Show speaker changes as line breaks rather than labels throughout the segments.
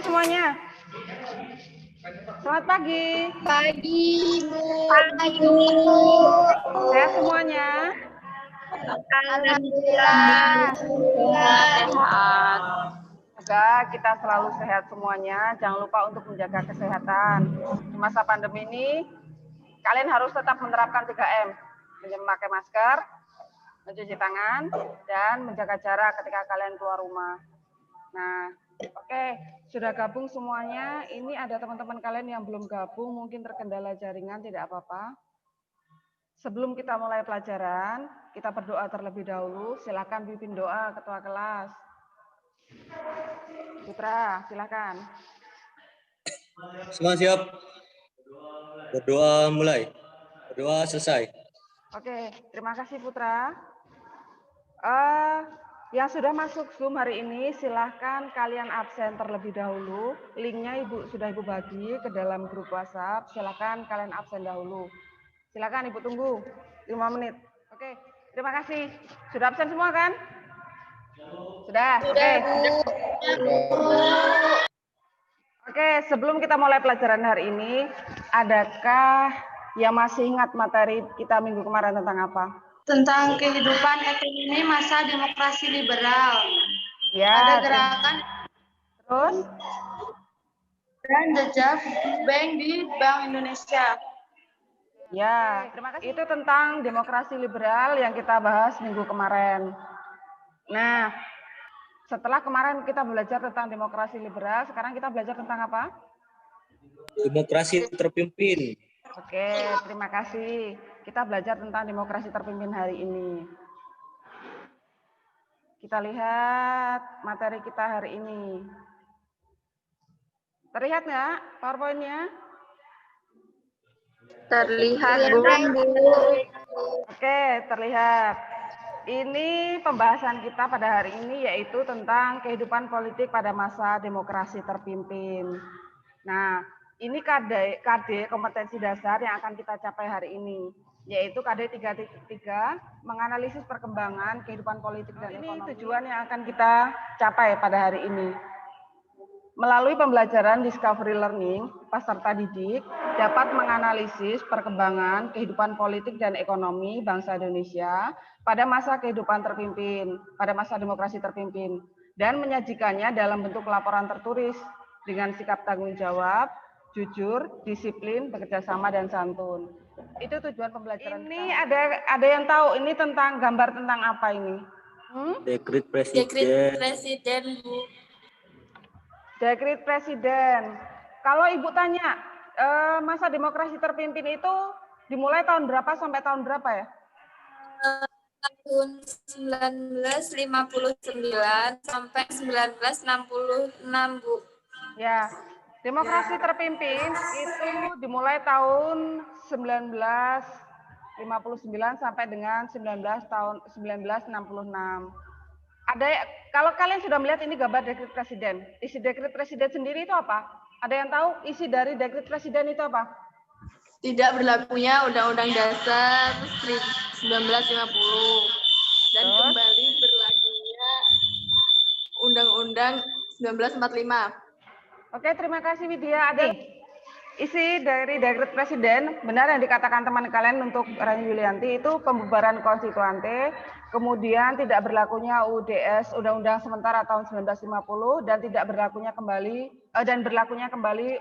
semuanya. Selamat pagi.
Pagi, Bu.
Pagi.
Sehat semuanya?
Alhamdulillah.
Sehat.
Semoga kita selalu sehat semuanya. Jangan lupa untuk menjaga kesehatan. Di masa pandemi ini, kalian harus tetap menerapkan 3M. Memakai masker, mencuci tangan, dan menjaga jarak ketika kalian keluar rumah. Nah, oke, sudah gabung semuanya. Ini ada teman-teman kalian yang belum gabung, mungkin terkendala jaringan, tidak apa-apa. Sebelum kita mulai pelajaran, kita berdoa terlebih dahulu. Silakan pimpin doa ketua kelas. Putra, silakan.
Semua siap? Berdoa mulai. Berdoa selesai.
Oke, terima kasih Putra. Yang sudah masuk Zoom hari ini, silahkan kalian absen terlebih dahulu. Linknya sudah Ibu bagi ke dalam grup WhatsApp. Silahkan kalian absen dahulu. Silahkan Ibu tunggu 5 menit. Oke, terima kasih. Sudah absen semua kan? Sudah. Oke. Oke, sebelum kita mulai pelajaran hari ini, adakah yang masih ingat materi kita minggu kemarin tentang apa?
Tentang kehidupan ekonomi masa demokrasi liberal.
Ya.
Ada gerakan
Terus?
dan jejak bank di Bank Indonesia.
Ya, terima kasih. Itu tentang demokrasi liberal yang kita bahas minggu kemarin. Nah, setelah kemarin kita belajar tentang demokrasi liberal, sekarang kita belajar tentang apa?
Demokrasi terpimpin.
Oke, terima kasih. Kita belajar tentang demokrasi terpimpin hari ini. Kita lihat materi kita hari ini. Terlihat nggak PowerPoint-nya?
Terlihat, Bu.
Oke, terlihat. Ini pembahasan kita pada hari ini yaitu tentang kehidupan politik pada masa demokrasi terpimpin. Nah, ini KD kompetensi dasar yang akan kita capai hari ini, yaitu KD 3.3 menganalisis perkembangan kehidupan politik dan ekonomi. Ini tujuan yang akan kita capai pada hari ini. Melalui pembelajaran discovery learning, peserta didik dapat menganalisis perkembangan kehidupan politik dan ekonomi bangsa Indonesia pada masa kehidupan terpimpin, pada masa demokrasi terpimpin, dan menyajikannya dalam bentuk laporan tertulis dengan sikap tanggung jawab, jujur, disiplin, bekerjasama, dan santun. Itu tujuan pembelajaran. Ini ada yang tahu ini tentang gambar tentang apa ini?
Dekret Presiden.
Dekret Presiden, Bu.
Dekret Presiden. Kalau Ibu tanya, masa demokrasi terpimpin itu dimulai tahun berapa sampai tahun berapa ya?
Tahun 1959 sampai 1966, Bu.
Ya, demokrasi terpimpin itu dimulai tahun 1959 sampai dengan 1966. Kalau kalian sudah melihat ini gambar dekret presiden, isi dekret presiden sendiri itu apa? Ada yang tahu isi dari dekret presiden itu apa?
Tidak berlakunya Undang-Undang Dasar 1950 dan kembali berlakunya Undang-Undang 1945.
Oke, terima kasih Widya. Ada isi dari dekret presiden, benar yang dikatakan teman kalian untuk Rani Yulianti itu pembubaran konstituante, kemudian tidak berlakunya UUDS Undang-Undang sementara tahun 1950 dan tidak berlakunya kembali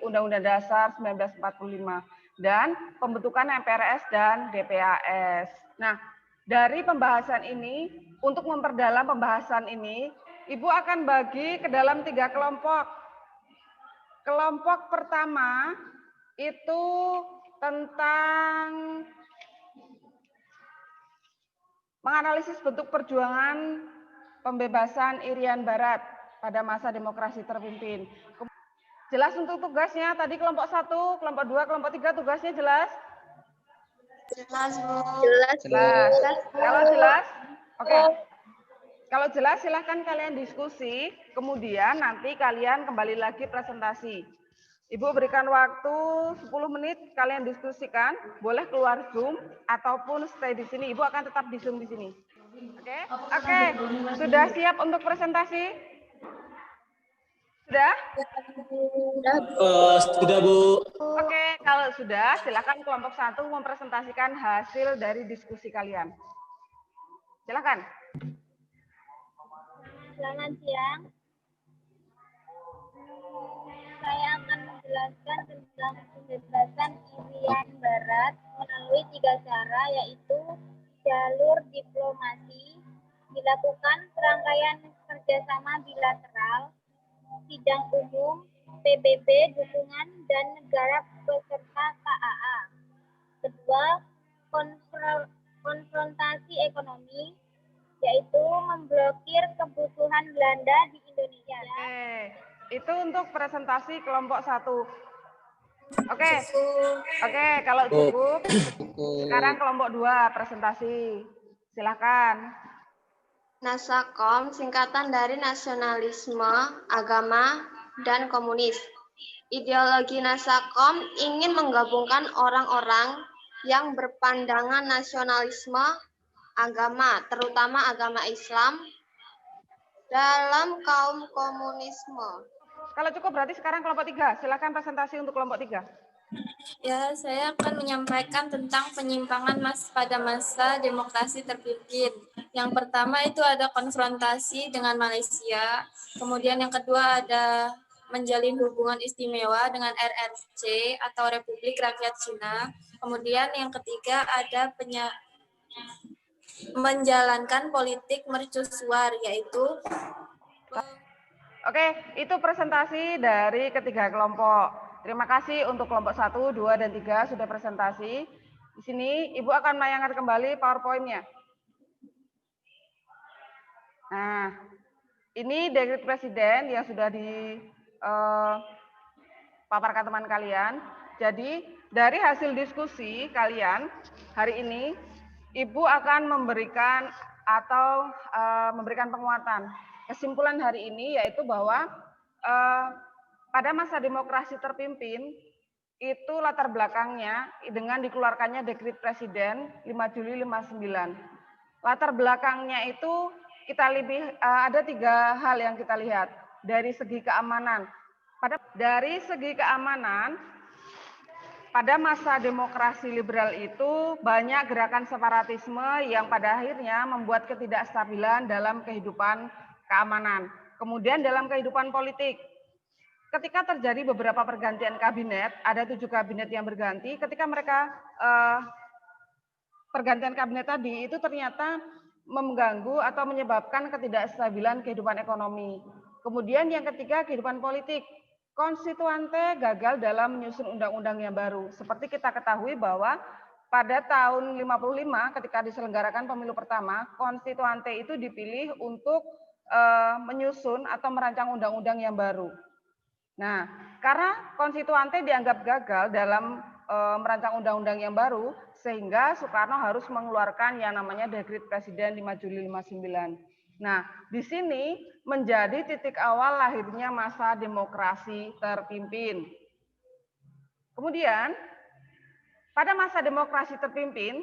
Undang-Undang Dasar 1945 dan pembentukan MPRS dan DPAS. Nah, dari pembahasan ini untuk memperdalam pembahasan ini, Ibu akan bagi ke dalam 3 kelompok. Kelompok pertama itu tentang menganalisis bentuk perjuangan pembebasan Irian Barat pada masa demokrasi terpimpin. Jelas untuk tugasnya, tadi kelompok 1, kelompok 2, kelompok 3 tugasnya jelas?
Jelas, Bu.
Jelas. Kalau jelas? Oke. Kalau jelas silahkan kalian diskusi, kemudian nanti kalian kembali lagi presentasi. Ibu berikan waktu 10 menit kalian diskusikan, boleh keluar Zoom ataupun stay di sini. Ibu akan tetap di Zoom di sini. Oke? Oke. Sudah siap untuk presentasi? Sudah?
Sudah, Bu.
Oke, kalau sudah, silakan kelompok 1 mempresentasikan hasil dari diskusi kalian. Silakan.
Selamat siang. Saya akan menjelaskan tentang pembebasan Irian Barat melalui 3 cara, yaitu jalur diplomasi, dilakukan serangkaian kerjasama bilateral, sidang umum, PBB, dukungan, dan negara peserta KAA. Kedua, konfrontasi ekonomi, yaitu memblokir kebutuhan Belanda di Indonesia.
Oke, itu untuk presentasi kelompok 1. Oke, kalau cukup, sekarang kelompok 2 presentasi. Silakan.
Nasakom singkatan dari nasionalisme, agama, dan komunis. Ideologi Nasakom ingin menggabungkan orang-orang yang berpandangan nasionalisme, agama, terutama agama Islam, dalam kaum komunisme.
Kalau cukup berarti sekarang kelompok 3. Silakan presentasi untuk kelompok 3.
Ya, saya akan menyampaikan tentang penyimpangan pada masa demokrasi terpimpin. Yang pertama itu ada konfrontasi dengan Malaysia, kemudian yang kedua ada menjalin hubungan istimewa dengan RRC atau Republik Rakyat Cina, kemudian yang ketiga ada menjalankan politik mercusuar, yaitu
Oke, itu presentasi dari ketiga kelompok. Terima kasih untuk kelompok 1, 2, dan 3 sudah presentasi. Di sini Ibu akan menayangkan kembali PowerPoint-nya. Nah, ini dekret presiden yang sudah dipaparkan teman kalian. Jadi, dari hasil diskusi kalian hari ini, Ibu akan memberikan penguatan. Kesimpulan hari ini yaitu bahwa pada masa demokrasi terpimpin, itu latar belakangnya dengan dikeluarkannya dekret presiden 5 Juli 59. Latar belakangnya itu ada 3 hal yang kita lihat. Dari segi keamanan. Dari segi keamanan, pada masa demokrasi liberal itu banyak gerakan separatisme yang pada akhirnya membuat ketidakstabilan dalam kehidupan keamanan. Kemudian dalam kehidupan politik, ketika terjadi beberapa pergantian kabinet, ada 7 kabinet yang berganti, ketika mereka pergantian kabinet tadi itu ternyata mengganggu atau menyebabkan ketidakstabilan kehidupan ekonomi. Kemudian yang ketiga, kehidupan politik. Konstituante gagal dalam menyusun undang-undang yang baru. Seperti kita ketahui bahwa pada tahun 55 ketika diselenggarakan pemilu pertama, konstituante itu dipilih untuk menyusun atau merancang undang-undang yang baru. Nah, karena konstituante dianggap gagal dalam merancang undang-undang yang baru, sehingga Soekarno harus mengeluarkan yang namanya dekret presiden 5 Juli 59. Nah, di sini menjadi titik awal lahirnya masa demokrasi terpimpin. Kemudian, pada masa demokrasi terpimpin,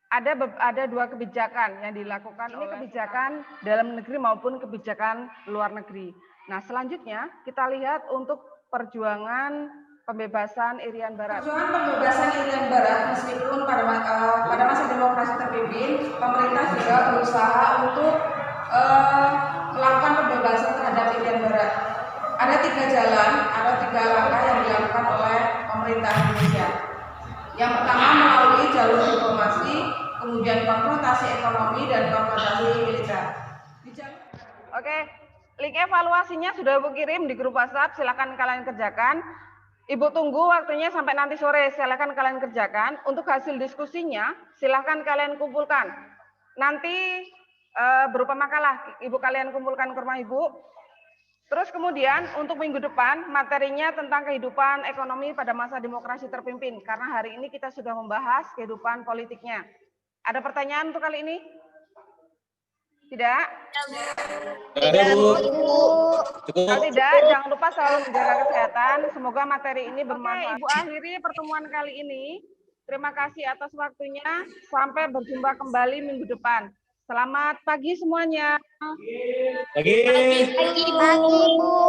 ada 2 kebijakan yang dilakukan oleh kebijakan dalam negeri maupun kebijakan luar negeri. Nah, selanjutnya kita lihat untuk perjuangan pembebasan Irian Barat.
Perjuangan pembebasan Irian Barat meskipun pada masa demokrasi terpimpin, pemerintah juga berusaha untuk melakukan pembebasan terhadap Irian Barat. Ada 3 jalan atau 3 langkah yang dilakukan oleh pemerintah Indonesia. Yang pertama melalui jalur diplomasi, kemudian konfrontasi ekonomi dan konfrontasi militer.
Oke, link evaluasinya sudah Ibu kirim di grup WhatsApp, silakan kalian kerjakan. Ibu tunggu waktunya sampai nanti sore, silakan kalian kerjakan. Untuk hasil diskusinya, silakan kalian kumpulkan. Nanti berupa makalah, Ibu kalian kumpulkan ke rumah Ibu. Terus kemudian untuk minggu depan materinya tentang kehidupan ekonomi pada masa demokrasi terpimpin. Karena hari ini kita sudah membahas kehidupan politiknya. Ada pertanyaan untuk kali ini? Tidak?
Ada, Bu. Cukup.
Kalau tidak, jangan lupa selalu menjaga kesehatan. Semoga materi ini bermanfaat. Oke, Ibu akhiri pertemuan kali ini. Terima kasih atas waktunya. Sampai berjumpa kembali minggu depan. Selamat pagi semuanya.
Pagi.
Pagi, Bu.